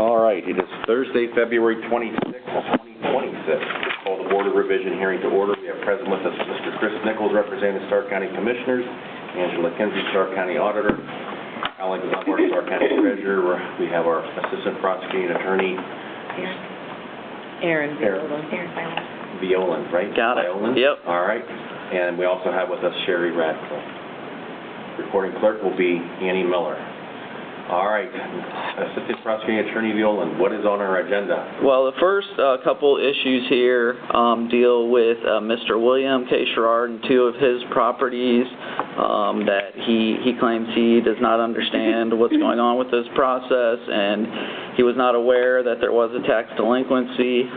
All right, it is Thursday, February 26th, 2026. We'll call the Board of Revision hearing to order. We have present with us Mr. Chris Nichols, representing the Stark County Commissioners, Angela Kinsey, Stark County Auditor, Alex Zumwalt, Stark County Treasurer. We have our Assistant Prosecuting Attorney, Aaron Violan, right? Got it. Violan? Yep. All right. And we also have with us Sherry Radcliffe. Recording clerk will be Annie Miller. All right. Assistant Prosecuting Attorney Violan, what is on our agenda? Well, the first couple issues here deal with Mr. William K. Sherrard and two of his properties that he claims he does not understand what's going on with this process, and he was not aware that there was a tax delinquency.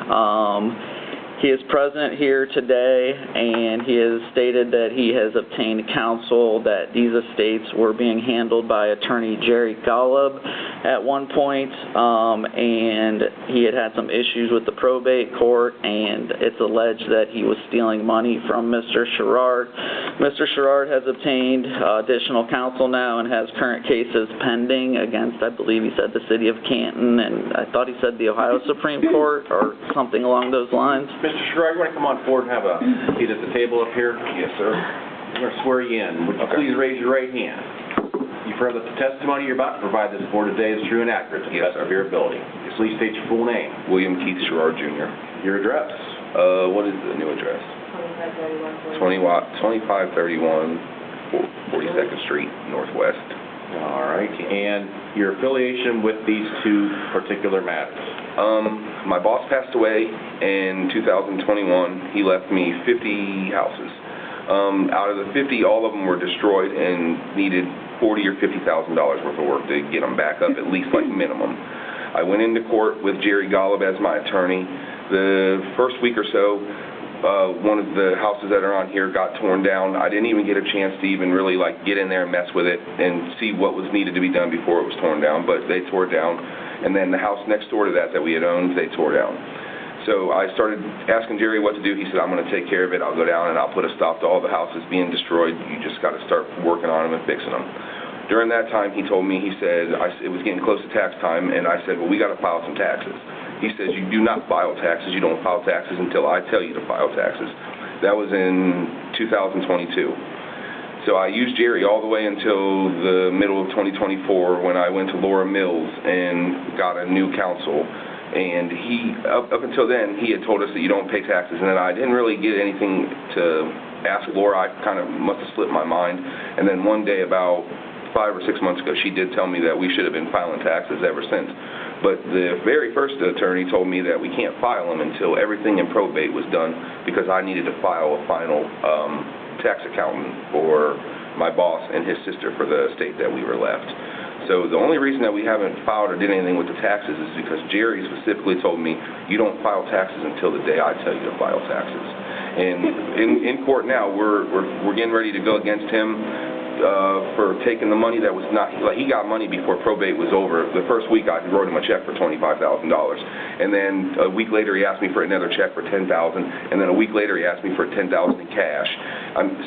He is present here today, and he has stated that he has obtained counsel that these estates were being handled by attorney Jerry Golub at one point, and he had some issues with the probate court, and it's alleged that he was stealing money from Mr. Sherrard. Mr. Sherrard has obtained additional counsel now and has current cases pending against, I believe he said, the city of Canton, and I thought he said the Ohio Supreme Court or something along those lines. Mr. Sherrard, you want to come on forward and have a seat at the table up here? Yes, sir. I'm going to swear you in. Would you please raise your right hand? You've heard that the testimony you're about to provide this board today is true and accurate to the best of your ability. Please state your full name. William Keith Sherrard, Jr. Your address. What is the new address? 2531 42nd Street, Northwest. All right. And your affiliation with these two particular matters? My boss passed away in 2021. He left me 50 houses. Out of the 50, all of them were destroyed and needed $40,000 or $50,000 worth of work to get them back up, at least like minimum. I went into court with Jerry Golub as my attorney. The first week or so, one of the houses that are on here got torn down. I didn't even get a chance to even really get in there and mess with it and see what was needed to be done before it was torn down, but they tore it down. And then the house next door to that we had owned, they tore down. So I started asking Jerry what to do. He said, I'm going to take care of it. I'll go down and I'll put a stop to all the houses being destroyed. You just got to start working on them and fixing them. During that time, he told me, he said, it was getting close to tax time, and I said, well, we got to file some taxes. He says, you do not file taxes. You don't file taxes until I tell you to file taxes. That was in 2022. So I used Jerry all the way until the middle of 2024 when I went to Laura Mills and got a new counsel. And he, up until then, he had told us that you don't pay taxes. And then I didn't really get anything to ask Laura. I kind of must have slipped my mind. And then one day, about 5 or 6 months ago, she did tell me that we should have been filing taxes ever since. But the very first attorney told me that we can't file them until everything in probate was done, because I needed to file a final tax accountant for my boss and his sister for the estate that we were left. So the only reason that we haven't filed or did anything with the taxes is because Jerry specifically told me, you don't file taxes until the day I tell you to file taxes. And in court now, we're getting ready to go against him for taking the money that was not, he got money before probate was over. The first week I wrote him a check for $25,000, and then a week later he asked me for another check for $10,000, and then a week later he asked me for $10,000 in cash.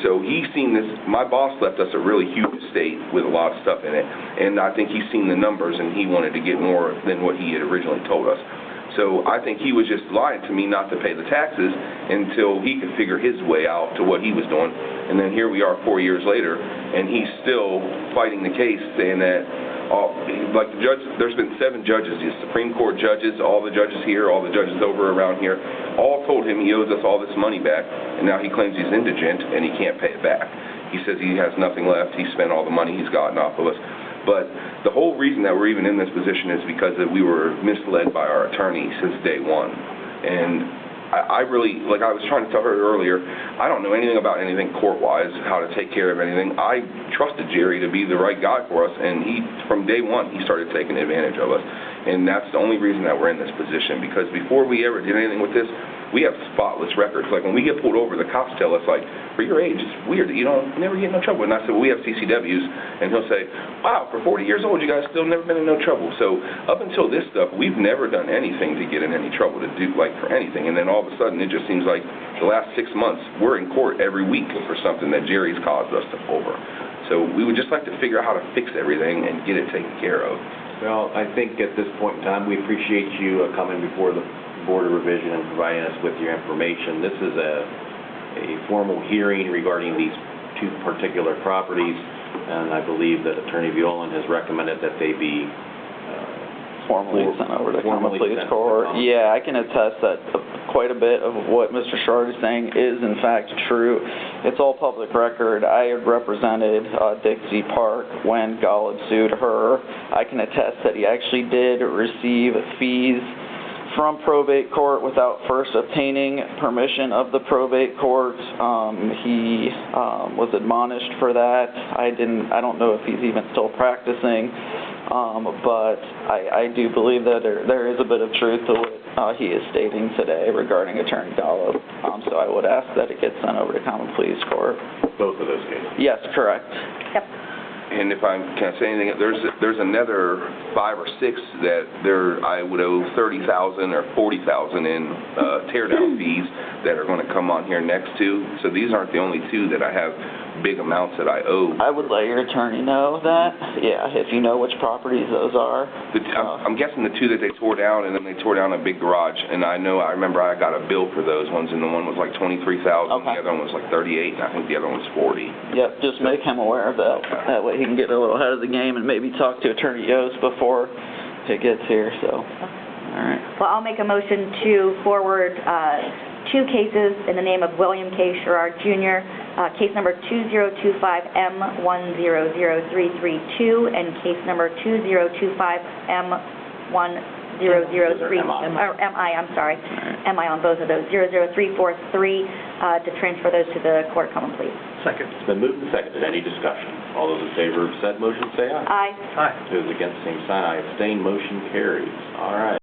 So he's seen this. My boss left us a really huge estate with a lot of stuff in it, and I think he's seen the numbers, and he wanted to get more than what he had originally told us. So I think he was just lying to me not to pay the taxes until he could figure his way out to what he was doing. And then here we are 4 years later, and he's still fighting the case, saying that, like the judge, there's been 7 judges, the Supreme Court judges, all the judges here, all the judges over around here, all told him he owes us all this money back, and now he claims he's indigent and he can't pay it back. He says he has nothing left. He spent all the money he's gotten off of us. But the whole reason that we're even in this position is because that we were misled by our attorney since day one. And I really, like I was trying to tell her earlier, I don't know anything about anything court-wise, how to take care of anything. I trusted Jerry to be the right guy for us, and from day one, he started taking advantage of us. And that's the only reason that we're in this position, because before we ever did anything with this, we have spotless records. Like when we get pulled over, the cops tell us, like, for your age, it's weird that you don't never get in no trouble. And I said, well, we have CCWs, and he'll say, wow, for 40 years old, you guys still never been in no trouble. So up until this stuff, we've never done anything to get in any trouble, to do for anything. And then all of a sudden, it just seems like the last 6 months, we're in court every week for something that Jerry's caused us to over. So we would just like to figure out how to fix everything and get it taken care of. Well, I think at this point in time, we appreciate you coming before the Board of Revision and providing us with your information. This is a formal hearing regarding these two particular properties, and I believe that Attorney Violan has recommended that they be Formally sent over to Common formally Pleas sent to Court. Common. Yeah, I can attest that quite a bit of what Mr. Sherrard is saying is in fact true. It's all public record. I had represented Dixie Park when Golub sued her. I can attest that he actually did receive fees from probate court without first obtaining permission of the probate court. He was admonished for that. I don't know if he's even still practicing, but I do believe that there is a bit of truth to what he is stating today regarding Attorney Golub. So I would ask that it gets sent over to Common Pleas Court. Both of those cases. Yes, correct. Yep. And if I can say anything, there's another 5 or 6 that I would owe $30,000 or $40,000 in tear down fees that are going to come on here next to. So these aren't the only 2 that I have big amounts that I owe. I would let your attorney know that, yeah, if you know which properties those are. I'm guessing the 2 that they tore down, and then they tore down a big garage. And I remember I got a bill for those ones, and the one was like $23,000, Okay. the other one was like $38,000, and I think the other one was $40,000. Yep, just make him aware of that. That way he can get a little ahead of the game and maybe talk to Attorney Yost before it gets here, so, all right. Well, I'll make a motion to forward 2 cases in the name of William K. Sherrard, Jr., case number 2025M1000332 and case number 2025M10003, MI on both of those, 00343, to transfer those to the Court of Common Pleas. Second. It's been moved and seconded. Any discussion? All those in favor of said motion say aye. Aye. Aye. Those against, same sign. I abstain. Motion carries. All right.